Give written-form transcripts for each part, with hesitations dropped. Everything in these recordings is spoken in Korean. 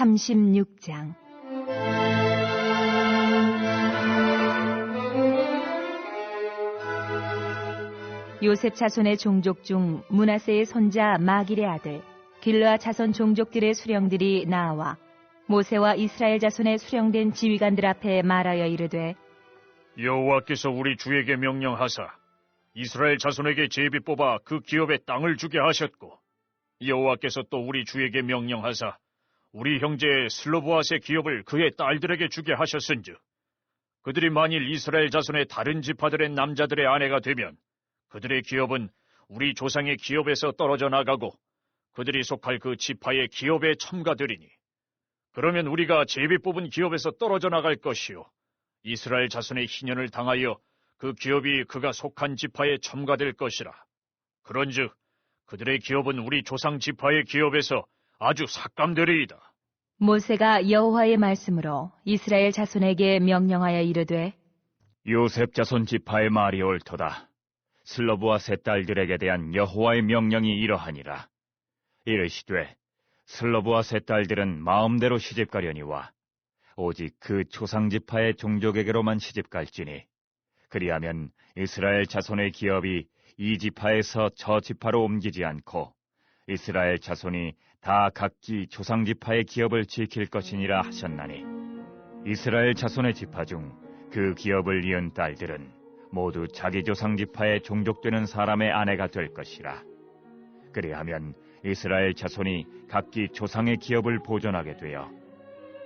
36장. 요셉 자손의 종족 중 므낫세의 손자 마길의 아들 길르앗 자손 종족들의 수령들이 나와 모세와 이스라엘 자손의 수령된 지휘관들 앞에 말하여 이르되, 여호와께서 우리 주에게 명령하사 이스라엘 자손에게 제비 뽑아 그 기업에 땅을 주게 하셨고, 여호와께서 또 우리 주에게 명령하사 우리 형제 슬로보앗의 기업을 그의 딸들에게 주게 하셨은즉, 그들이 만일 이스라엘 자손의 다른 지파들의 남자들의 아내가 되면 그들의 기업은 우리 조상의 기업에서 떨어져 나가고 그들이 속할 그 지파의 기업에 첨가되리니, 그러면 우리가 제비 뽑은 기업에서 떨어져 나갈 것이요 이스라엘 자손의 희년을 당하여 그 기업이 그가 속한 지파에 첨가될 것이라. 그런즉 그들의 기업은 우리 조상 지파의 기업에서 아주 삭감되리이다. 모세가 여호와의 말씀으로 이스라엘 자손에게 명령하여 이르되, 요셉 자손 지파의 말이 옳도다. 슬로보앗의 딸들에게 대한 여호와의 명령이 이러하니라. 이르시되 슬로보앗의 딸들은 마음대로 시집가려니와 오직 그 조상 지파의 종족에게로만 시집갈지니, 그리하면 이스라엘 자손의 기업이 이 지파에서 저 지파로 옮기지 않고 이스라엘 자손이 다 각기 조상 지파의 기업을 지킬 것이니라 하셨나니, 이스라엘 자손의 지파 중 그 기업을 이은 딸들은 모두 자기 조상 지파에 종족되는 사람의 아내가 될 것이라. 그리하면 이스라엘 자손이 각기 조상의 기업을 보존하게 되어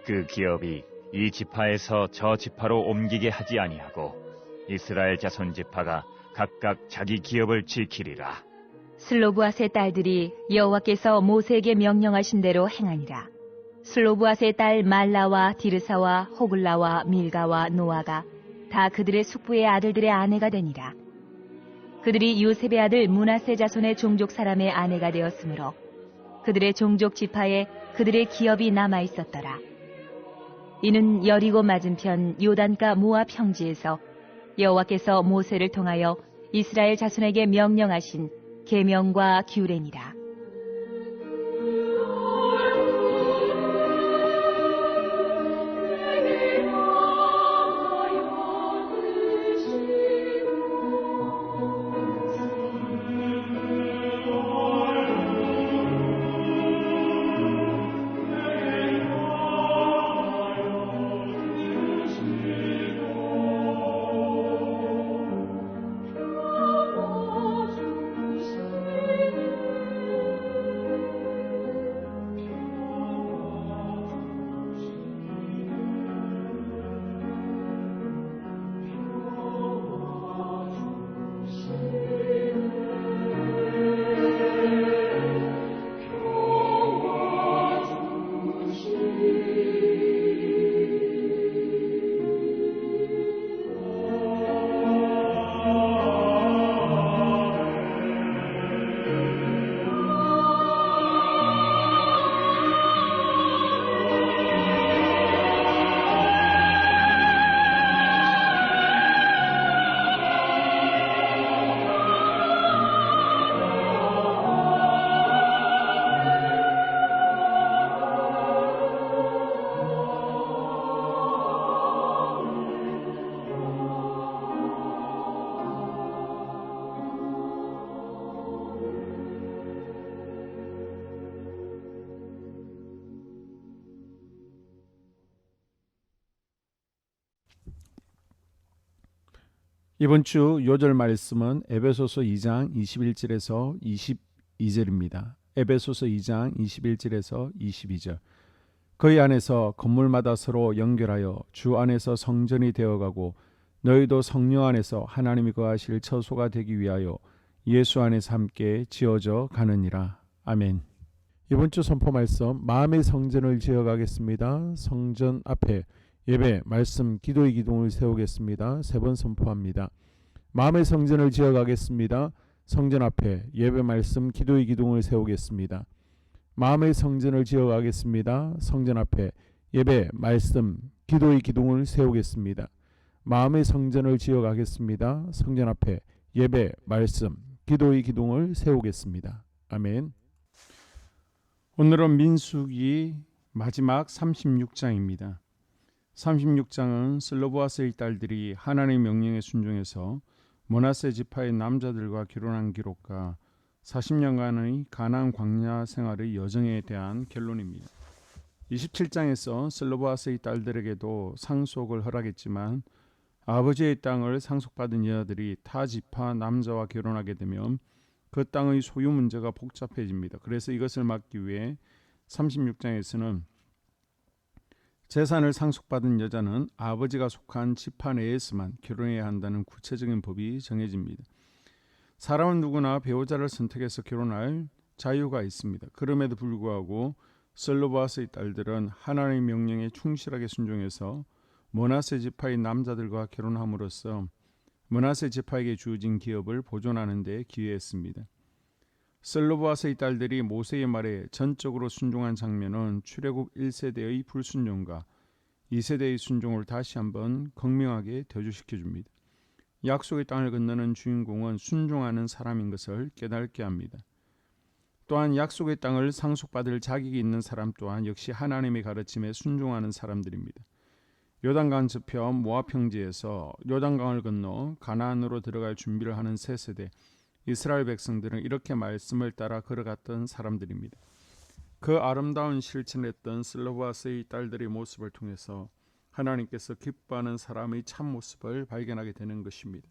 그 기업이 이 지파에서 저 지파로 옮기게 하지 아니하고 이스라엘 자손 지파가 각각 자기 기업을 지키리라. 슬로브앗의 딸들이 여호와께서 모세에게 명령하신 대로 행하니라. 슬로브앗의 딸 말라와 디르사와 호글라와 밀가와 노아가 다 그들의 숙부의 아들들의 아내가 되니라. 그들이 요셉의 아들 므낫세 자손의 종족 사람의 아내가 되었으므로 그들의 종족 지파에 그들의 기업이 남아 있었더라. 이는 여리고 맞은편 요단가 모압 평지에서 여호와께서 모세를 통하여 이스라엘 자손에게 명령하신 계명과 규례니라. 이번 주 요절 말씀은 에베소서 2장 21절에서 22절입니다. 에베소서 2장 21절에서 22절. 그의 안에서 건물마다 서로 연결하여 주 안에서 성전이 되어가고 너희도 성령 안에서 하나님이 거하실 처소가 되기 위하여 예수 안에서 함께 지어져 가느니라. 아멘. 이번 주 선포 말씀, 마음의 성전을 지어가겠습니다. 성전 앞에 예배, 말씀, 기도의 기둥을 세우겠습니다. 3번 선포합니다. 마음의 성전을 지어가겠습니다. 성전 앞에 예배, 말씀, 기도의 기둥을 세우겠습니다. 마음의 성전을 지어가겠습니다. 성전 앞에 예배, 말씀, 기도의 기둥을 세우겠습니다. 마음의 성전을 지어가겠습니다. 성전 앞에 예배, 말씀, 기도의 기둥을 세우겠습니다. 아멘. 오늘은 민수기 마지막 36장입니다. 36장은 슬로보아스의 딸들이 하나님의 명령에 순종해서 므낫세 지파의 남자들과 결혼한 기록과 40년간의 가나안 광야 생활의 여정에 대한 결론입니다. 27장에서 슬로보아스의 딸들에게도 상속을 허락했지만 아버지의 땅을 상속받은 여자들이 타 지파 남자와 결혼하게 되면 그 땅의 소유 문제가 복잡해집니다. 그래서 이것을 막기 위해 36장에서는 재산을 상속받은 여자는 아버지가 속한 지파 내에서만 결혼해야 한다는 구체적인 법이 정해집니다. 사람은 누구나 배우자를 선택해서 결혼할 자유가 있습니다. 그럼에도 불구하고 슬로보아스의 딸들은 하나님의 명령에 충실하게 순종해서 므낫세 지파의 남자들과 결혼함으로써 므낫세 지파에게 주어진 기업을 보존하는 데 기여했습니다. 슬로보아스의 딸들이 모세의 말에 전적으로 순종한 장면은 출애굽 1세대의 불순종과 2세대의 순종을 다시 한번 극명하게 대조시켜줍니다. 약속의 땅을 건너는 주인공은 순종하는 사람인 것을 깨닫게 합니다. 또한 약속의 땅을 상속받을 자격이 있는 사람 또한 역시 하나님의 가르침에 순종하는 사람들입니다. 요단강 저편 모압 평지에서 요단강을 건너 가나안으로 들어갈 준비를 하는 새 세대 이스라엘 백성들은 이렇게 말씀을 따라 걸어갔던 사람들입니다. 그 아름다운 실천을 했던 슬로보아스의 딸들의 모습을 통해서 하나님께서 기뻐하는 사람의 참모습을 발견하게 되는 것입니다.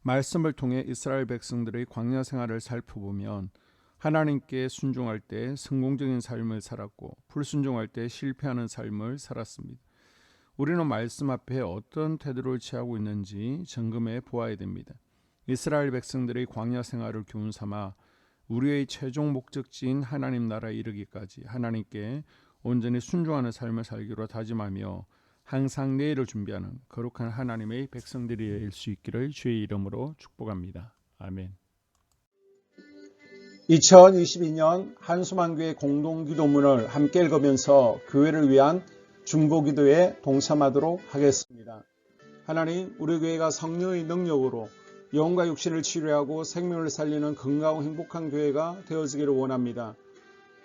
말씀을 통해 이스라엘 백성들의 광야 생활을 살펴보면 하나님께 순종할 때 성공적인 삶을 살았고 불순종할 때 실패하는 삶을 살았습니다. 우리는 말씀 앞에 어떤 태도를 취하고 있는지 점검해 보아야 됩니다. 이스라엘 백성들의 광야 생활을 교훈 삼아 우리의 최종 목적지인 하나님 나라에 이르기까지 하나님께 온전히 순종하는 삶을 살기로 다짐하며 항상 내일을 준비하는 거룩한 하나님의 백성들이 될 수 있기를 주의 이름으로 축복합니다. 아멘. 2022년 한수만교회 공동기도문을 함께 읽으면서 교회를 위한 중보기도에 동참하도록 하겠습니다. 하나님, 우리 교회가 성령의 능력으로 영과 육신을 치료하고 생명을 살리는 건강하고 행복한 교회가 되어지기를 원합니다.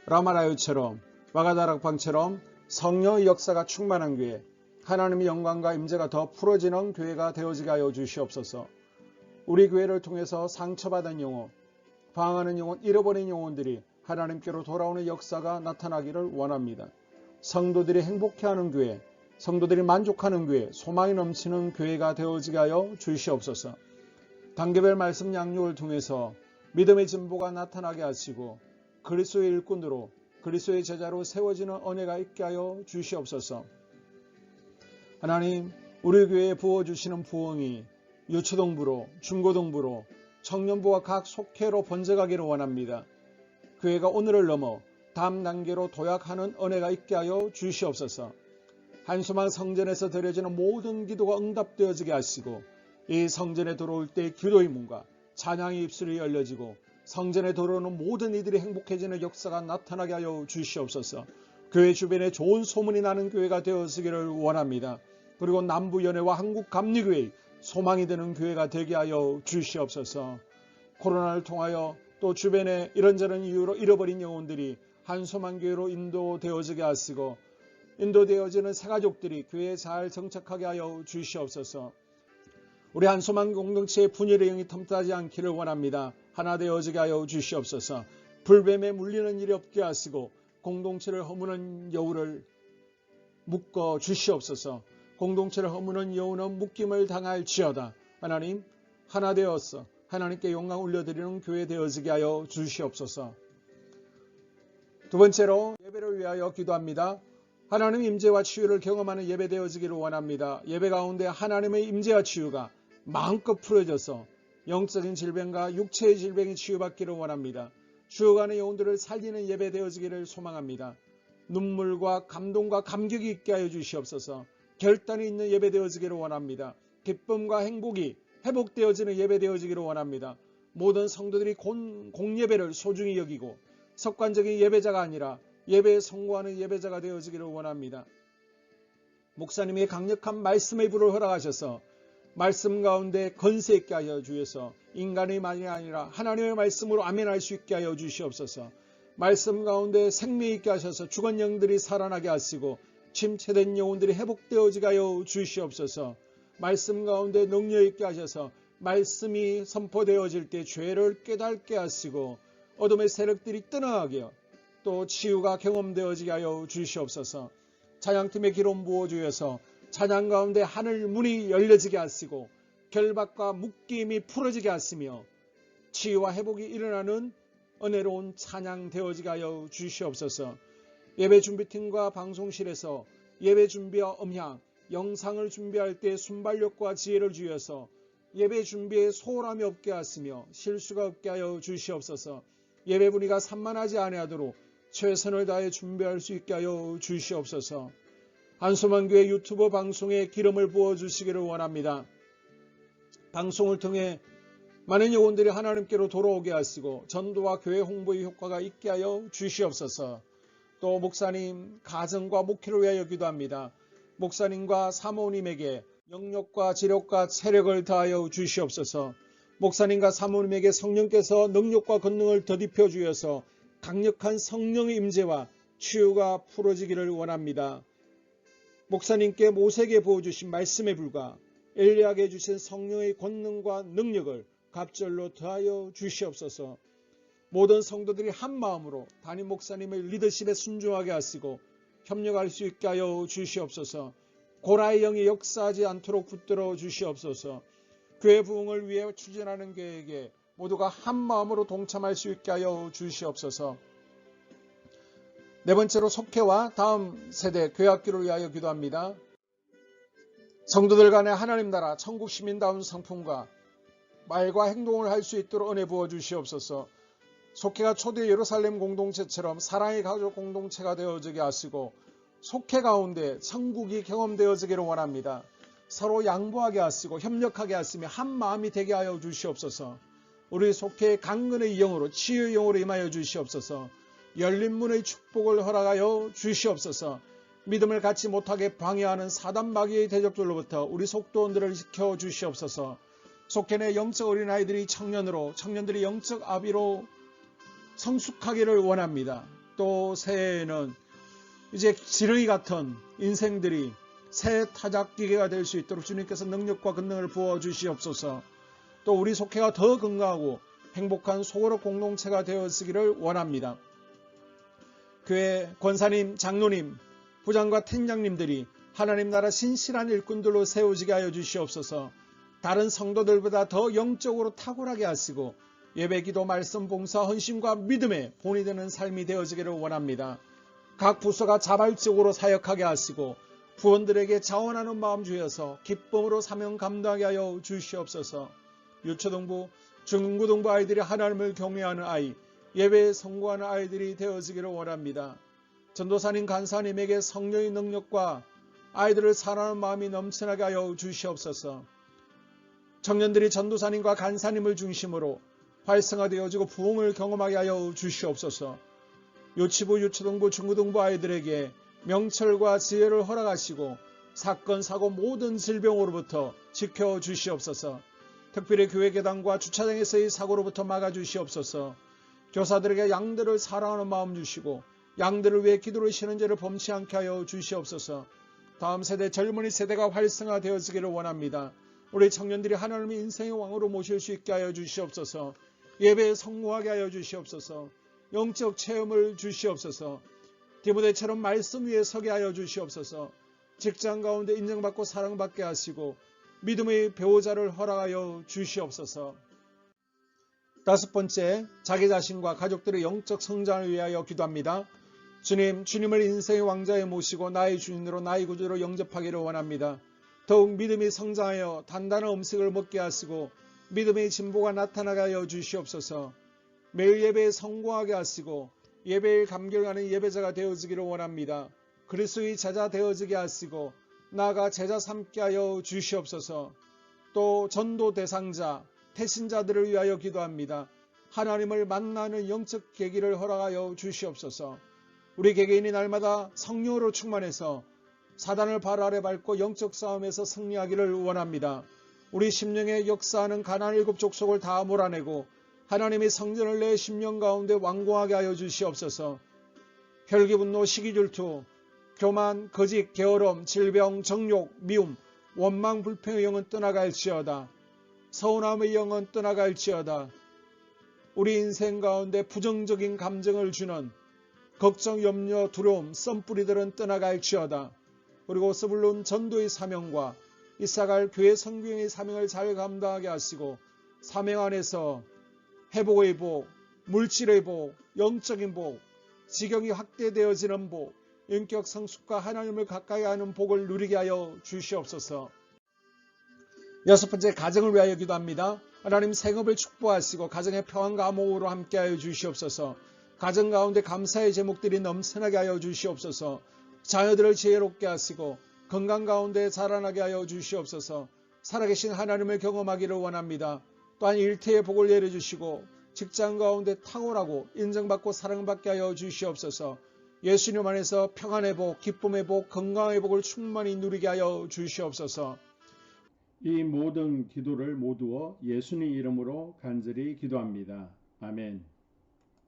라마라유처럼 마가다락방처럼 성령의 역사가 충만한 교회, 하나님의 영광과 임재가 더 풀어지는 교회가 되어지게 하여 주시옵소서. 우리 교회를 통해서 상처받은 영혼, 방황하는 영혼, 잃어버린 영혼들이 하나님께로 돌아오는 역사가 나타나기를 원합니다. 성도들이 행복해하는 교회, 성도들이 만족하는 교회, 소망이 넘치는 교회가 되어지게 하여 주시옵소서. 단계별 말씀 양육을 통해서 믿음의 진보가 나타나게 하시고 그리스도의 일꾼으로 그리스도의 제자로 세워지는 은혜가 있게 하여 주시옵소서. 하나님, 우리 교회에 부어주시는 부흥이 유초동부로 중고동부로 청년부와 각 속회로 번져가기를 원합니다. 교회가 오늘을 넘어 다음 단계로 도약하는 은혜가 있게 하여 주시옵소서. 한수만 성전에서 드려지는 모든 기도가 응답되어지게 하시고 이 성전에 들어올 때 기도의 문과 찬양의 입술이 열려지고 성전에 들어오는 모든 이들이 행복해지는 역사가 나타나게 하여 주시옵소서. 교회 주변에 좋은 소문이 나는 교회가 되어지기를 원합니다. 그리고 남부연회와 한국감리교회의 소망이 되는 교회가 되게 하여 주시옵소서. 코로나를 통하여 또 주변에 이런저런 이유로 잃어버린 영혼들이 한소만교회로 인도되어지게 하시고 인도되어지는 새가족들이 교회에 잘 정착하게 하여 주시옵소서. 우리 한소만 공동체의 분열의 영이 틈타지 않기를 원합니다. 하나 되어지게 하여 주시옵소서. 불뱀에 물리는 일이 없게 하시고 공동체를 허무는 여우를 묶어 주시옵소서. 공동체를 허무는 여우는 묶임을 당할지어다. 하나님, 하나 되어서 하나님께 영광 올려드리는 교회 되어지게 하여 주시옵소서. 두 번째로 예배를 위하여 기도합니다. 하나님 임재와 치유를 경험하는 예배 되어지기를 원합니다. 예배 가운데 하나님의 임재와 치유가 마음껏 풀어져서 영적인 질병과 육체의 질병이 치유받기를 원합니다. 죽어가는 영혼들을 살리는 예배 되어지기를 소망합니다. 눈물과 감동과 감격이 있게 하여 주시옵소서. 결단이 있는 예배 되어지기를 원합니다. 기쁨과 행복이 회복되어지는 예배 되어지기를 원합니다. 모든 성도들이 공예배를 소중히 여기고 습관적인 예배자가 아니라 예배에 성공하는 예배자가 되어지기를 원합니다. 목사님이 강력한 말씀의 불을 허락하셔서 말씀 가운데 건세 있게 하여 주셔서 인간의 말이 아니라 하나님의 말씀으로 아멘할 수 있게 하여 주시옵소서. 말씀 가운데 생명 있게 하셔서 죽은 영들이 살아나게 하시고 침체된 영혼들이 회복되어지게 하여 주시옵소서. 말씀 가운데 능력 있게 하셔서 말씀이 선포되어질 때 죄를 깨닫게 하시고 어둠의 세력들이 떠나가게 또 치유가 경험되어지게 하여 주시옵소서. 찬양팀에 기름 부어주셔서 찬양 가운데 하늘 문이 열려지게 하시고 결박과 묶임이 풀어지게 하시며 치유와 회복이 일어나는 은혜로운 찬양 되어지게 하여 주시옵소서. 예배 준비팀과 방송실에서 예배 준비와 음향, 영상을 준비할 때 순발력과 지혜를 주셔서 예배 준비에 소홀함이 없게 하시며 실수가 없게 하여 주시옵소서. 예배 분위기가 산만하지 아니하도록 최선을 다해 준비할 수 있게 하여 주시옵소서. 한수만교회 유튜브 방송에 기름을 부어주시기를 원합니다. 방송을 통해 많은 영혼들이 하나님께로 돌아오게 하시고 전도와 교회 홍보의 효과가 있게 하여 주시옵소서. 또 목사님 가정과 목회를 위하여 기도합니다. 목사님과 사모님에게 영력과 지력과 체력을 다하여 주시옵소서. 목사님과 사모님에게 성령께서 능력과 권능을 더딥혀 주셔서 강력한 성령의 임재와 치유가 풀어지기를 원합니다. 목사님께 모세에게 부어주신 말씀에 불과 엘리야에게 주신 성령의 권능과 능력을 갑절로 더하여 주시옵소서. 모든 성도들이 한 마음으로 담임 목사님의 리더십에 순종하게 하시고 협력할 수 있게 하여 주시옵소서. 고라의 영이 역사하지 않도록 붙들어 주시옵소서. 교회 부흥을 위해 추진하는 계획에 모두가 한 마음으로 동참할 수 있게 하여 주시옵소서. 네 번째로 속회와 다음 세대 교회학교를 위하여 기도합니다. 성도들 간의 하나님 나라 천국 시민다운 성품과 말과 행동을 할 수 있도록 은혜 부어 주시옵소서. 속회가 초대 예루살렘 공동체처럼 사랑의 가족 공동체가 되어지게 하시고 속회 가운데 천국이 경험되어지기를 원합니다. 서로 양보하게 하시고 협력하게 하시며 한 마음이 되게 하여 주시옵소서. 우리 속회의 강건의 영으로 치유의 영으로 임하여 주시옵소서. 열린 문의 축복을 허락하여 주시옵소서. 믿음을 갖지 못하게 방해하는 사단 마귀의 대적들로부터 우리 속도원들을 지켜 주시옵소서. 속회 내 영적 어린아이들이 청년들이 영적 아비로 성숙하기를 원합니다. 또 새해에는 이제 지렁이 같은 인생들이 새 타작기계가 될 수 있도록 주님께서 능력과 권능을 부어 주시옵소서. 또 우리 속회가 더 건강하고 행복한 소그룹 공동체가 되었기를 원합니다. 교회 권사님, 장로님, 부장과 팀장님들이 하나님 나라 신실한 일꾼들로 세워지게 하여 주시옵소서. 다른 성도들보다 더 영적으로 탁월하게 하시고 예배, 기도, 말씀, 봉사, 헌신과 믿음에 본이 되는 삶이 되어지기를 원합니다. 각 부서가 자발적으로 사역하게 하시고 부원들에게 자원하는 마음 주셔서 기쁨으로 사명 감당하게 하여 주시옵소서. 유초등부, 중고등부 아이들이 하나님을 경외하는 아이, 예배에 성공하는 아이들이 되어지기를 원합니다. 전도사님, 간사님에게 성령의 능력과 아이들을 사랑하는 마음이 넘쳐나게 하여 주시옵소서. 청년들이 전도사님과 간사님을 중심으로 활성화되어지고 부흥을 경험하게 하여 주시옵소서. 유치부, 유초등부, 중고등부 아이들에게 명철과 지혜를 허락하시고 사건, 사고, 모든 질병으로부터 지켜주시옵소서. 특별히 교회 계단과 주차장에서의 사고로부터 막아주시옵소서. 교사들에게 양들을 사랑하는 마음 주시고 양들을 위해 기도를 쉬는 죄를 범치 않게 하여 주시옵소서. 다음 세대 젊은이 세대가 활성화되어지기를 원합니다. 우리 청년들이 하나님의 인생의 왕으로 모실 수 있게 하여 주시옵소서. 예배에 성공하게 하여 주시옵소서. 영적 체험을 주시옵소서. 디모데처럼 말씀 위에 서게 하여 주시옵소서. 직장 가운데 인정받고 사랑받게 하시고 믿음의 배우자를 허락하여 주시옵소서. 다섯 번째, 자기 자신과 가족들의 영적 성장을 위하여 기도합니다. 주님을 인생의 왕자에 모시고 나의 주인으로 나의 구주로 영접하기를 원합니다. 더욱 믿음이 성장하여 단단한 음식을 먹게 하시고 믿음의 진보가 나타나게 하여 주시옵소서. 매일 예배에 성공하게 하시고 예배에 감격하는 예배자가 되어지기를 원합니다. 그리스도의 제자 되어지게 하시고 나아가 제자 삼게 하여 주시옵소서. 또 전도 대상자, 태신자들을 위하여 기도합니다. 하나님을 만나는 영적 계기를 허락하여 주시옵소서. 우리 개개인이 날마다 성령으로 충만해서 사단을 발 아래 밟고 영적 싸움에서 승리하기를 원합니다. 우리 심령에 역사하는 가나안 7 족속을 다 몰아내고 하나님의 성전을 내 심령 가운데 완공하게 하여 주시옵소서. 혈기 분노 시기 질투 교만 거짓 게으름 질병 정욕 미움 원망 불평의 영은 떠나갈지어다. 서운함의 영은 떠나갈지어다. 우리 인생 가운데 부정적인 감정을 주는 걱정, 염려, 두려움, 썸뿌리들은 떠나갈지어다. 그리고 스불론 전도의 사명과 이사갈 교회 성경의 사명을 잘 감당하게 하시고 사명 안에서 회복의 복, 물질의 복, 영적인 복, 지경이 확대되어지는 복, 인격 성숙과 하나님을 가까이 하는 복을 누리게 하여 주시옵소서. 여섯 번째, 가정을 위하여 기도합니다. 하나님 생업을 축복하시고 가정의 평안과 화목으로 함께하여 주시옵소서. 가정 가운데 감사의 제목들이 넘쳐나게 하여 주시옵소서. 자녀들을 지혜롭게 하시고 건강 가운데 자라나게 하여 주시옵소서. 살아계신 하나님을 경험하기를 원합니다. 또한 일태의 복을 내려주시고 직장 가운데 탁월하고 인정받고 사랑받게 하여 주시옵소서. 예수님 안에서 평안의 복, 기쁨의 복, 건강의 복을 충만히 누리게 하여 주시옵소서. 이 모든 기도를 모두어 예수님 이름으로 간절히 기도합니다. 아멘.